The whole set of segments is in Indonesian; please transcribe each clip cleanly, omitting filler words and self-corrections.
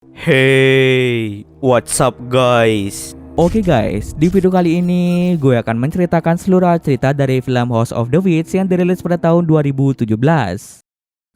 Hey, what's up guys? Oke guys, di video kali ini gue akan menceritakan seluruh cerita dari film House of the Witch yang dirilis pada tahun 2017.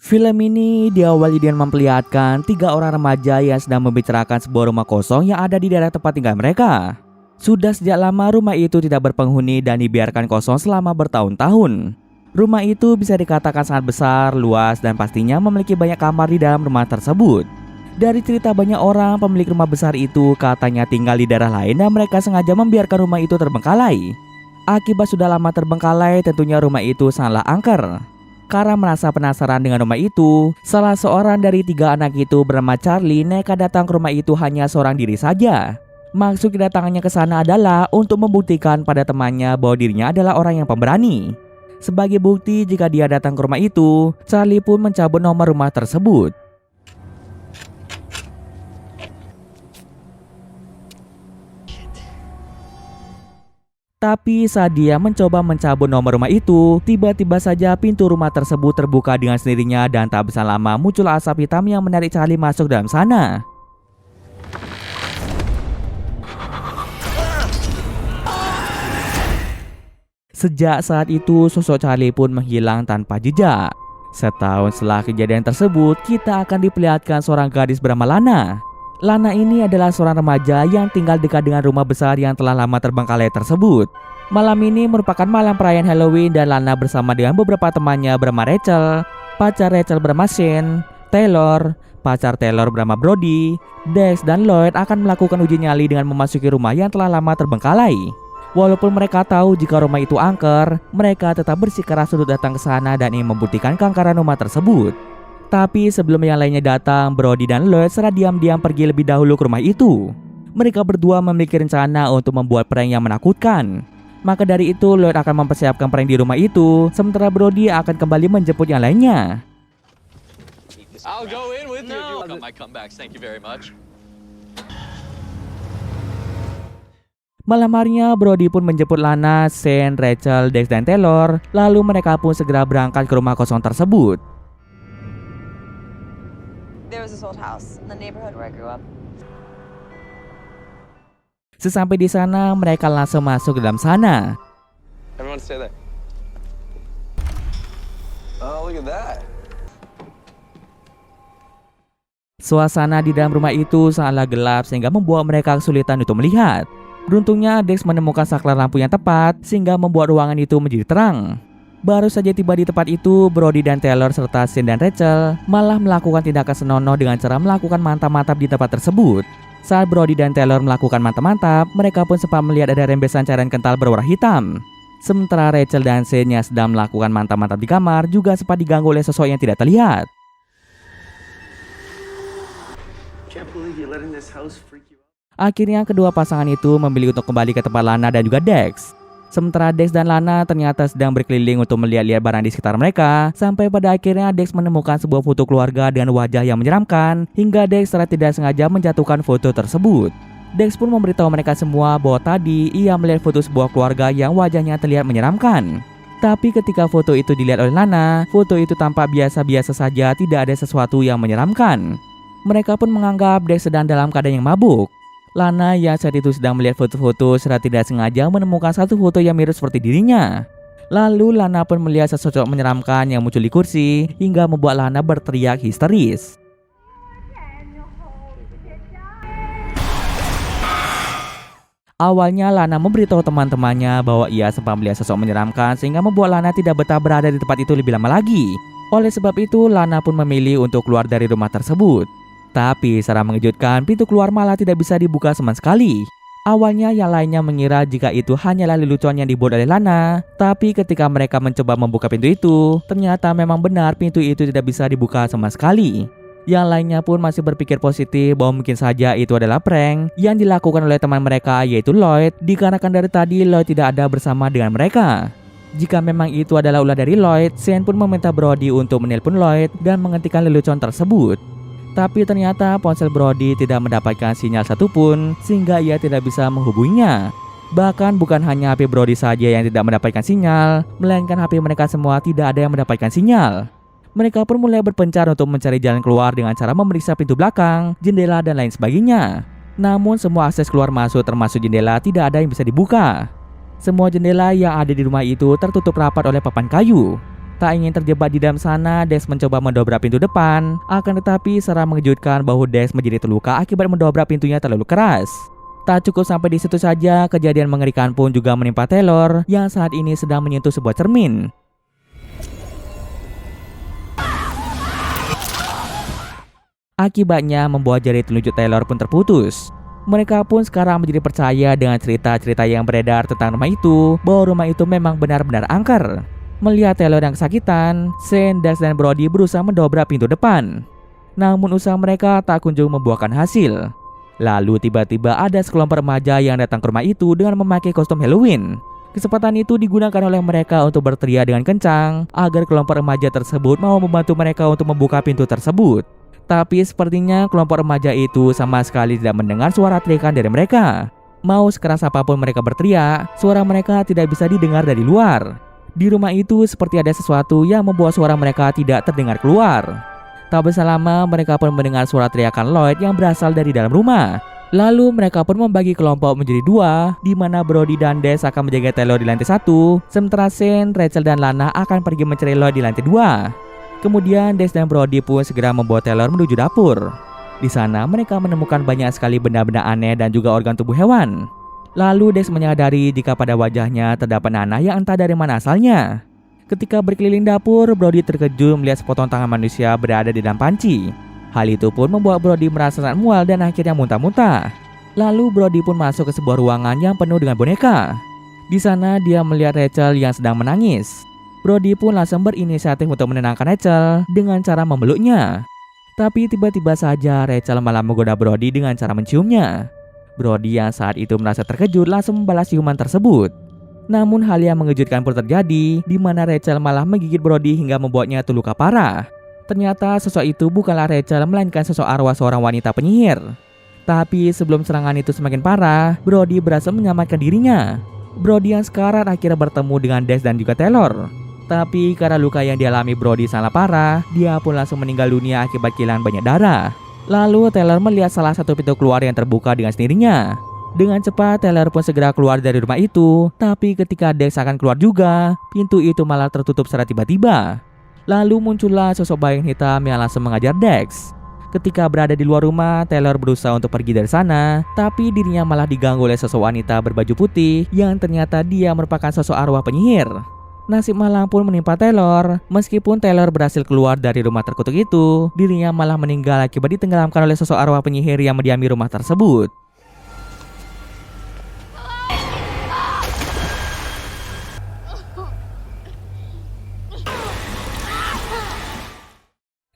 Film ini diawali dengan memperlihatkan 3 orang remaja yang sedang membicarakan sebuah rumah kosong yang ada di daerah tempat tinggal mereka. Sudah sejak lama rumah itu tidak berpenghuni dan dibiarkan kosong selama bertahun-tahun. Rumah itu bisa dikatakan sangat besar, luas, dan pastinya memiliki banyak kamar di dalam rumah tersebut. Dari cerita banyak orang, pemilik rumah besar itu katanya tinggal di daerah lain dan mereka sengaja membiarkan rumah itu terbengkalai. Akibat sudah lama terbengkalai, tentunya rumah itu sangatlah angker. Karena merasa penasaran dengan rumah itu, salah seorang dari 3 anak itu bernama Charlie nekat datang ke rumah itu hanya seorang diri saja. Maksud kedatangannya ke sana adalah untuk membuktikan pada temannya bahwa dirinya adalah orang yang pemberani. Sebagai bukti jika dia datang ke rumah itu, Charlie pun mencabut nomor rumah tersebut. Tapi saat dia mencoba mencabut nomor rumah itu, tiba-tiba saja pintu rumah tersebut terbuka dengan sendirinya dan tak bisa lama muncul asap hitam yang menarik Charlie masuk dalam sana. Sejak saat itu, sosok Charlie pun menghilang tanpa jejak. Setahun setelah kejadian tersebut, kita akan diperlihatkan seorang gadis bernama Lana. Lana ini adalah seorang remaja yang tinggal dekat dengan rumah besar yang telah lama terbengkalai tersebut. Malam ini merupakan malam perayaan Halloween dan Lana bersama dengan beberapa temannya bernama Rachel, pacar Rachel bernama Shane, Taylor, pacar Taylor bernama Brody, Dex, dan Lloyd akan melakukan uji nyali dengan memasuki rumah yang telah lama terbengkalai. Walaupun mereka tahu jika rumah itu angker, mereka tetap bersikeras untuk datang ke sana dan ingin membuktikan keangkeran rumah tersebut. Tapi sebelum yang lainnya datang, Brody dan Lloyd secara diam-diam pergi lebih dahulu ke rumah itu. Mereka berdua memiliki rencana untuk membuat prank yang menakutkan. Maka dari itu, Lloyd akan mempersiapkan prank di rumah itu, sementara Brody akan kembali menjemput yang lainnya. I'll go in with you if you come my comebacks. Thank you very much. Malam harinya, Brody pun menjemput Lana, Shane, Rachel, Dex, dan Taylor. Lalu mereka pun segera berangkat ke rumah kosong tersebut. There was this old house in the neighborhood where I grew up. Sesampai di sana, mereka langsung masuk ke dalam sana. Everyone stay there. Oh, look at that. Suasana di dalam rumah itu sangatlah gelap sehingga membuat mereka kesulitan untuk melihat. Beruntungnya, Dex menemukan saklar lampu yang tepat sehingga membuat ruangan itu menjadi terang. Baru saja tiba di tempat itu, Brody dan Taylor serta Shane dan Rachel malah melakukan tindakan senonoh dengan cara melakukan mantap-mantap di tempat tersebut. Saat Brody dan Taylor melakukan mantap-mantap, mereka pun sempat melihat ada rembesan cairan kental berwarna hitam. Sementara Rachel dan Shane yang sedang melakukan mantap-mantap di kamar juga sempat diganggu oleh sosok yang tidak terlihat. Akhirnya kedua pasangan itu memilih untuk kembali ke tempat Lana dan juga Dex. Sementara Dex dan Lana ternyata sedang berkeliling untuk melihat-lihat barang di sekitar mereka, sampai pada akhirnya Dex menemukan sebuah foto keluarga dengan wajah yang menyeramkan, hingga Dex secara tidak sengaja menjatuhkan foto tersebut. Dex pun memberitahu mereka semua bahwa tadi ia melihat foto sebuah keluarga yang wajahnya terlihat menyeramkan. Tapi ketika foto itu dilihat oleh Lana, foto itu tampak biasa-biasa saja, tidak ada sesuatu yang menyeramkan. Mereka pun menganggap Dex sedang dalam keadaan yang mabuk. Lana yang saat itu sedang melihat foto-foto secara tidak sengaja menemukan satu foto yang mirip seperti dirinya. Lalu Lana pun melihat sesosok menyeramkan yang muncul di kursi hingga membuat Lana berteriak histeris. Awalnya Lana memberitahu teman-temannya bahwa ia sempat melihat sosok menyeramkan sehingga membuat Lana tidak betah berada di tempat itu lebih lama lagi. Oleh sebab itu, Lana pun memilih untuk keluar dari rumah tersebut. Tapi secara mengejutkan, pintu keluar malah tidak bisa dibuka sama sekali. Awalnya yang lainnya mengira jika itu hanyalah lelucon yang dibuat oleh Lana. Tapi ketika mereka mencoba membuka pintu itu, ternyata memang benar pintu itu tidak bisa dibuka sama sekali. Yang lainnya pun masih berpikir positif bahwa mungkin saja itu adalah prank yang dilakukan oleh teman mereka, yaitu Lloyd, dikarenakan dari tadi Lloyd tidak ada bersama dengan mereka. Jika memang itu adalah ulah dari Lloyd, Shane pun meminta Brody untuk menelpon Lloyd dan menghentikan lelucon tersebut. Tapi ternyata ponsel Brody tidak mendapatkan sinyal satupun sehingga ia tidak bisa menghubunginya. Bahkan bukan hanya HP Brody saja yang tidak mendapatkan sinyal, melainkan HP mereka semua tidak ada yang mendapatkan sinyal. Mereka pun mulai berpencar untuk mencari jalan keluar dengan cara memeriksa pintu belakang, jendela, dan lain sebagainya. Namun semua akses keluar masuk termasuk jendela tidak ada yang bisa dibuka. Semua jendela yang ada di rumah itu tertutup rapat oleh papan kayu. Tak ingin terjebak di dalam sana, Dex mencoba mendobrak pintu depan. Akan tetapi secara mengejutkan bahu Dex menjadi terluka akibat mendobrak pintunya terlalu keras. Tak cukup sampai di situ saja, kejadian mengerikan pun juga menimpa Taylor yang saat ini sedang menyentuh sebuah cermin. Akibatnya membuat jari telunjuk Taylor pun terputus. Mereka pun sekarang menjadi percaya dengan cerita-cerita yang beredar tentang rumah itu, bahwa rumah itu memang benar-benar angker. Melihat Taylor yang kesakitan, Shane, Dex, dan Brody berusaha mendobrak pintu depan. Namun usaha mereka tak kunjung membuahkan hasil. Lalu tiba-tiba ada sekelompok remaja yang datang ke rumah itu dengan memakai kostum Halloween. Kesempatan itu digunakan oleh mereka untuk berteriak dengan kencang agar kelompok remaja tersebut mau membantu mereka untuk membuka pintu tersebut. Tapi sepertinya kelompok remaja itu sama sekali tidak mendengar suara teriakan dari mereka. Mau sekeras apapun mereka berteriak, suara mereka tidak bisa didengar dari luar. Di rumah itu seperti ada sesuatu yang membuat suara mereka tidak terdengar keluar. Tak berselang lama mereka pun mendengar suara teriakan Lloyd yang berasal dari dalam rumah. Lalu mereka pun membagi kelompok menjadi dua, di mana Brody dan Dex akan menjaga Taylor di lantai 1, sementara Shane, Rachel, dan Lana akan pergi mencari Lloyd di lantai 2. Kemudian Dex dan Brody pun segera membawa Taylor menuju dapur. Di sana mereka menemukan banyak sekali benda-benda aneh dan juga organ tubuh hewan. Lalu Dex menyadari jika pada wajahnya terdapat nanah yang entah dari mana asalnya. Ketika berkeliling dapur, Brody terkejut melihat sepotong tangan manusia berada di dalam panci. Hal itu pun membuat Brody merasa sangat mual dan akhirnya muntah-muntah. Lalu Brody pun masuk ke sebuah ruangan yang penuh dengan boneka. Di sana dia melihat Rachel yang sedang menangis. Brody pun langsung berinisiatif untuk menenangkan Rachel dengan cara memeluknya. Tapi tiba-tiba saja Rachel malah menggoda Brody dengan cara menciumnya. Brody yang saat itu merasa terkejut langsung membalas ciuman tersebut. Namun hal yang mengejutkan pun terjadi, di mana Rachel malah menggigit Brody hingga membuatnya terluka parah. Ternyata sosok itu bukanlah Rachel, melainkan sosok arwah seorang wanita penyihir. Tapi sebelum serangan itu semakin parah, Brody berhasil menyelamatkan dirinya. Brody yang sekarang akhirnya bertemu dengan Dex dan juga Taylor. Tapi karena luka yang dialami Brody sangat parah, dia pun langsung meninggal dunia akibat kehilangan banyak darah. Lalu Taylor melihat salah satu pintu keluar yang terbuka dengan sendirinya. Dengan cepat Taylor pun segera keluar dari rumah itu, tapi ketika Dex akan keluar juga, pintu itu malah tertutup secara tiba-tiba. Lalu muncullah sosok bayang hitam yang langsung mengajar Dex. Ketika berada di luar rumah, Taylor berusaha untuk pergi dari sana, tapi dirinya malah diganggu oleh sosok wanita berbaju putih yang ternyata dia merupakan sosok arwah penyihir. Nasib malang pun menimpa Taylor. Meskipun Taylor berhasil keluar dari rumah terkutuk itu, dirinya malah meninggal akibat ditenggelamkan oleh sosok arwah penyihir yang mendiami rumah tersebut.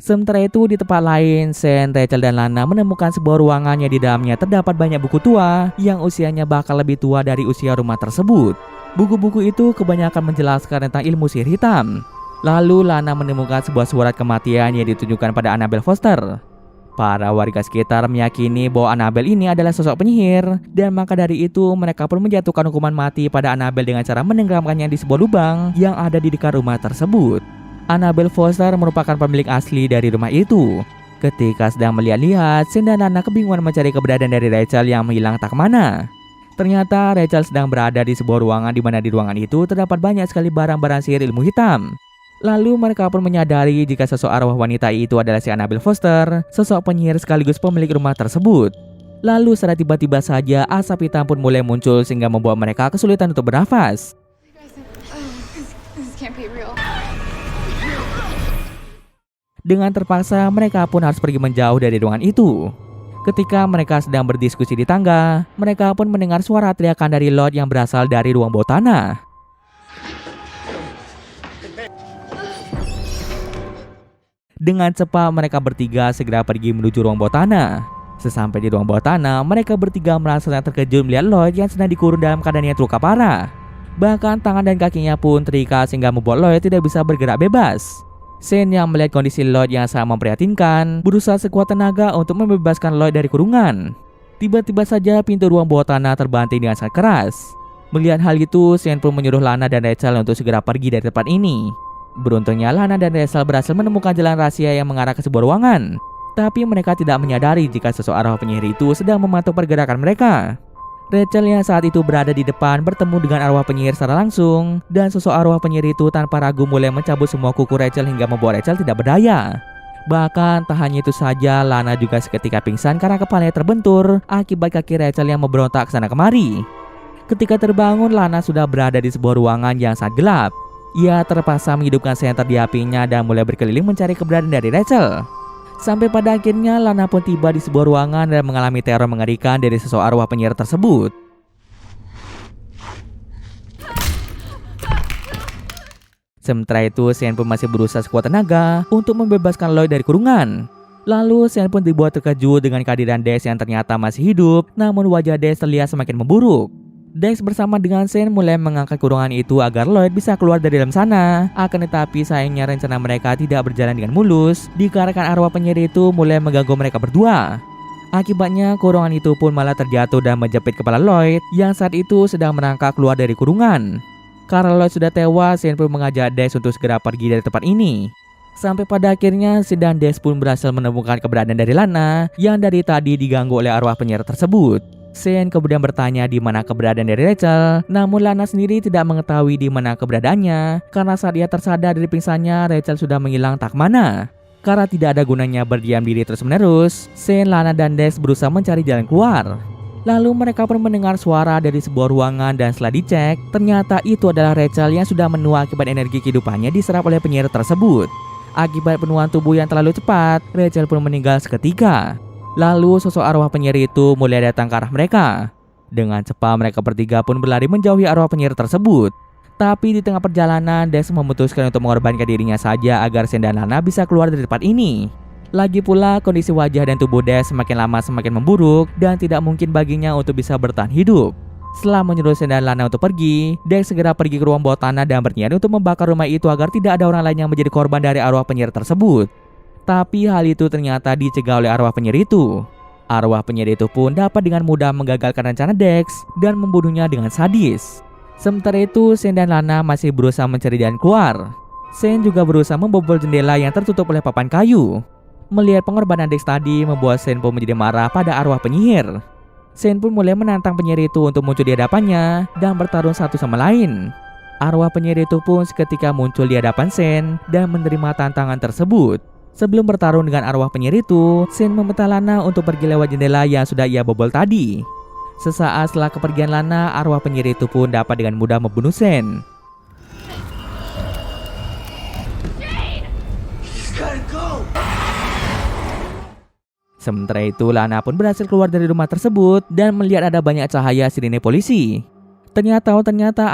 Sementara itu di tempat lain, Shane, Rachel, dan Lana menemukan sebuah ruangan yang di dalamnya terdapat banyak buku tua yang usianya bahkan lebih tua dari usia rumah tersebut. Buku-buku itu kebanyakan menjelaskan tentang ilmu sihir hitam. Lalu Lana menemukan sebuah surat kematian yang ditunjukkan pada Annabelle Foster. Para warga sekitar meyakini bahwa Annabelle ini adalah sosok penyihir, dan maka dari itu mereka pun menjatuhkan hukuman mati pada Annabelle dengan cara menenggelamkannya di sebuah lubang yang ada di dekat rumah tersebut. Annabelle Foster merupakan pemilik asli dari rumah itu. Ketika sedang melihat-lihat, Shane dan Lana kebingungan mencari keberadaan dari Rachel yang menghilang tak kemana. Ternyata Rachel sedang berada di sebuah ruangan di mana di ruangan itu terdapat banyak sekali barang-barang sihir ilmu hitam. Lalu mereka pun menyadari jika sosok arwah wanita itu adalah si Annabelle Foster, sosok penyihir sekaligus pemilik rumah tersebut. Lalu secara tiba-tiba saja asap hitam pun mulai muncul sehingga membuat mereka kesulitan untuk bernafas. This can't be real. Dengan terpaksa mereka pun harus pergi menjauh dari ruangan itu. Ketika mereka sedang berdiskusi di tangga, mereka pun mendengar suara teriakan dari Lloyd yang berasal dari ruang bawah tanah. Dengan cepat mereka bertiga segera pergi menuju ruang bawah tanah. Sesampai di ruang bawah tanah, mereka bertiga merasa sangat terkejut melihat Lloyd yang sedang dikurung dalam keadaan yang terluka parah. Bahkan tangan dan kakinya pun terikat sehingga membuat Lloyd tidak bisa bergerak bebas. Shane yang melihat kondisi Lloyd yang sangat memprihatinkan, berusaha sekuat tenaga untuk membebaskan Lloyd dari kurungan. Tiba-tiba saja pintu ruang bawah tanah terbanting dengan sangat keras. Melihat hal itu, Shane pun menyuruh Lana dan Rachel untuk segera pergi dari tempat ini. Beruntungnya Lana dan Rachel berhasil menemukan jalan rahasia yang mengarah ke sebuah ruangan. Tapi mereka tidak menyadari jika sosok arwah penyihir itu sedang memantau pergerakan mereka. Rachel yang saat itu berada di depan bertemu dengan arwah penyihir secara langsung, dan sosok arwah penyihir itu tanpa ragu mulai mencabut semua kuku Rachel hingga membuat Rachel tidak berdaya. Bahkan tak hanya itu saja, Lana juga seketika pingsan karena kepalanya terbentur akibat kaki Rachel yang memberontak sana kemari. Ketika terbangun, Lana sudah berada di sebuah ruangan yang sangat gelap. Ia terpaksa menghidupkan senter di HP-nya dan mulai berkeliling mencari keberadaan dari Rachel. Sampai pada akhirnya Lana pun tiba di sebuah ruangan dan mengalami teror mengerikan dari sosok arwah penyihir tersebut. Sementara itu, Shane pun masih berusaha sekuat tenaga untuk membebaskan Lloyd dari kurungan. Lalu Shane pun dibuat terkejut dengan kehadiran Dex yang ternyata masih hidup, namun wajah Dex terlihat semakin memburuk. Dex bersama dengan Shane mulai mengangkat kurungan itu agar Lloyd bisa keluar dari dalam sana. Akan tetapi sayangnya rencana mereka tidak berjalan dengan mulus dikarenakan arwah penyihir itu mulai mengganggu mereka berdua. Akibatnya kurungan itu pun malah terjatuh dan menjepit kepala Lloyd yang saat itu sedang merangkak keluar dari kurungan. Karena Lloyd sudah tewas, Shane pun mengajak Dex untuk segera pergi dari tempat ini. Sampai pada akhirnya Shane dan Dex pun berhasil menemukan keberadaan dari Lana yang dari tadi diganggu oleh arwah penyihir tersebut. Shane kemudian bertanya di mana keberadaan dari Rachel, namun Lana sendiri tidak mengetahui di mana keberadaannya karena saat ia tersadar dari pingsannya, Rachel sudah menghilang tak mana. Karena tidak ada gunanya berdiam diri terus-menerus, Shane, Lana, dan Dex berusaha mencari jalan keluar. Lalu mereka pun mendengar suara dari sebuah ruangan dan setelah dicek, ternyata itu adalah Rachel yang sudah menua akibat energi kehidupannya diserap oleh penyihir tersebut. Akibat penuaan tubuh yang terlalu cepat, Rachel pun meninggal seketika. Lalu sosok arwah penyihir itu mulai datang ke arah mereka. Dengan cepat mereka bertiga pun berlari menjauhi arwah penyihir tersebut. Tapi di tengah perjalanan, Dex memutuskan untuk mengorbankan dirinya saja agar Shane dan Lana bisa keluar dari tempat ini. Lagi pula kondisi wajah dan tubuh Dex semakin lama semakin memburuk dan tidak mungkin baginya untuk bisa bertahan hidup. Setelah menyuruh Shane dan Lana untuk pergi, Dex segera pergi ke ruang bawah tanah dan berniat untuk membakar rumah itu agar tidak ada orang lain yang menjadi korban dari arwah penyihir tersebut. Tapi hal itu ternyata dicegah oleh arwah penyihir itu. Arwah penyihir itu pun dapat dengan mudah menggagalkan rencana Dex dan membunuhnya dengan sadis. Sementara itu, Shane dan Lana masih berusaha mencari jalan keluar. Shane juga berusaha membobol jendela yang tertutup oleh papan kayu. Melihat pengorbanan Dex tadi membuat Shane pun menjadi marah pada arwah penyihir. Shane pun mulai menantang penyihir itu untuk muncul di hadapannya dan bertarung satu sama lain. Arwah penyihir itu pun seketika muncul di hadapan Shane dan menerima tantangan tersebut. Sebelum bertarung dengan arwah penyihir itu, Shane meminta Lana untuk pergi lewat jendela yang sudah ia bobol tadi. Sesaat setelah kepergian Lana, arwah penyihir itu pun dapat dengan mudah membunuh Shane. Sementara itu, Lana pun berhasil keluar dari rumah tersebut dan melihat ada banyak cahaya sirine polisi. Ternyata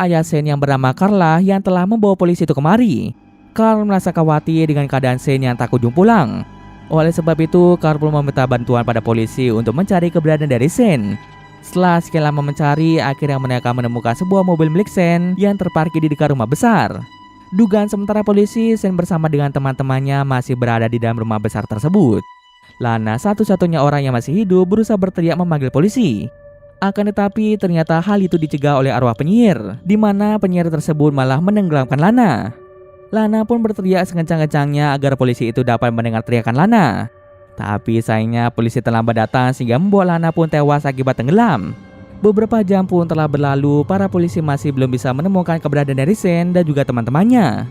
ayah Shane yang bernama Carla yang telah membawa polisi itu kemari. Carl merasa khawatir dengan keadaan Shane yang tak kunjung pulang. Oleh sebab itu, Carl pun meminta bantuan pada polisi untuk mencari keberadaan dari Shane. Setelah sekian lama mencari, akhirnya mereka menemukan sebuah mobil milik Shane yang terparkir di dekat rumah besar. Dugaan sementara polisi, Shane bersama dengan teman-temannya masih berada di dalam rumah besar tersebut. Lana, satu-satunya orang yang masih hidup, berusaha berteriak memanggil polisi. Akan tetapi ternyata hal itu dicegah oleh arwah penyihir, di mana penyihir tersebut malah menenggelamkan Lana. Lana pun berteriak sekencang-kencangnya agar polisi itu dapat mendengar teriakan Lana. Tapi sayangnya polisi terlambat datang sehingga membuat Lana pun tewas akibat tenggelam. Beberapa jam pun telah berlalu, para polisi masih belum bisa menemukan keberadaan dari Shane dan juga teman-temannya.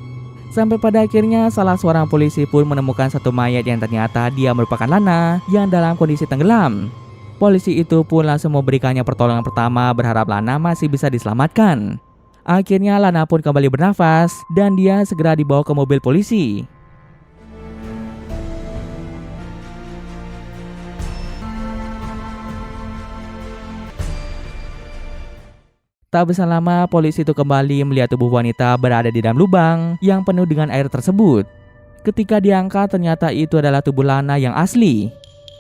Sampai pada akhirnya salah seorang polisi pun menemukan satu mayat yang ternyata dia merupakan Lana yang dalam kondisi tenggelam. Polisi itu pun langsung memberikannya pertolongan pertama berharap Lana masih bisa diselamatkan. Akhirnya Lana pun kembali bernafas dan dia segera dibawa ke mobil polisi. Tak berselang lama, polisi itu kembali melihat tubuh wanita berada di dalam lubang yang penuh dengan air tersebut. Ketika diangkat, ternyata itu adalah tubuh Lana yang asli.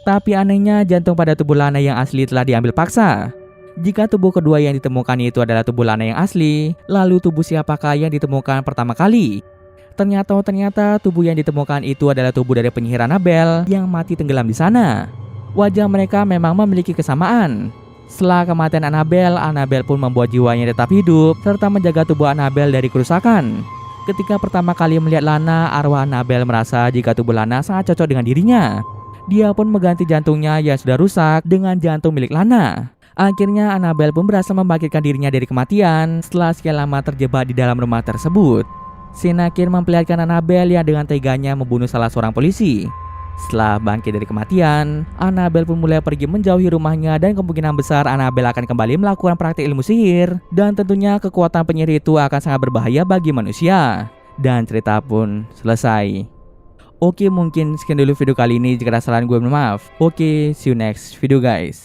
Tapi anehnya, jantung pada tubuh Lana yang asli telah diambil paksa. Jika tubuh kedua yang ditemukan itu adalah tubuh Lana yang asli, lalu tubuh siapakah yang ditemukan pertama kali? Ternyata tubuh yang ditemukan itu adalah tubuh dari penyihir Annabelle yang mati tenggelam di sana. Wajah mereka memang memiliki kesamaan. Setelah kematian Annabelle pun membuat jiwanya tetap hidup serta menjaga tubuh Annabelle dari kerusakan. Ketika pertama kali melihat Lana, arwah Annabelle merasa jika tubuh Lana sangat cocok dengan dirinya. Dia pun mengganti jantungnya yang sudah rusak dengan jantung milik Lana. Akhirnya Annabelle pun berhasil membangkitkan dirinya dari kematian setelah sekian lama terjebak di dalam rumah tersebut. Sinakin memperlihatkan Annabelle yang dengan teganya membunuh salah seorang polisi. Setelah bangkit dari kematian, Annabelle pun mulai pergi menjauhi rumahnya dan kemungkinan besar Annabelle akan kembali melakukan praktik ilmu sihir dan tentunya kekuatan penyihir itu akan sangat berbahaya bagi manusia. Dan cerita pun selesai. Oke, mungkin sekian dulu video kali ini. Jika ada kesalahan gue minta maaf. Oke, see you next video guys.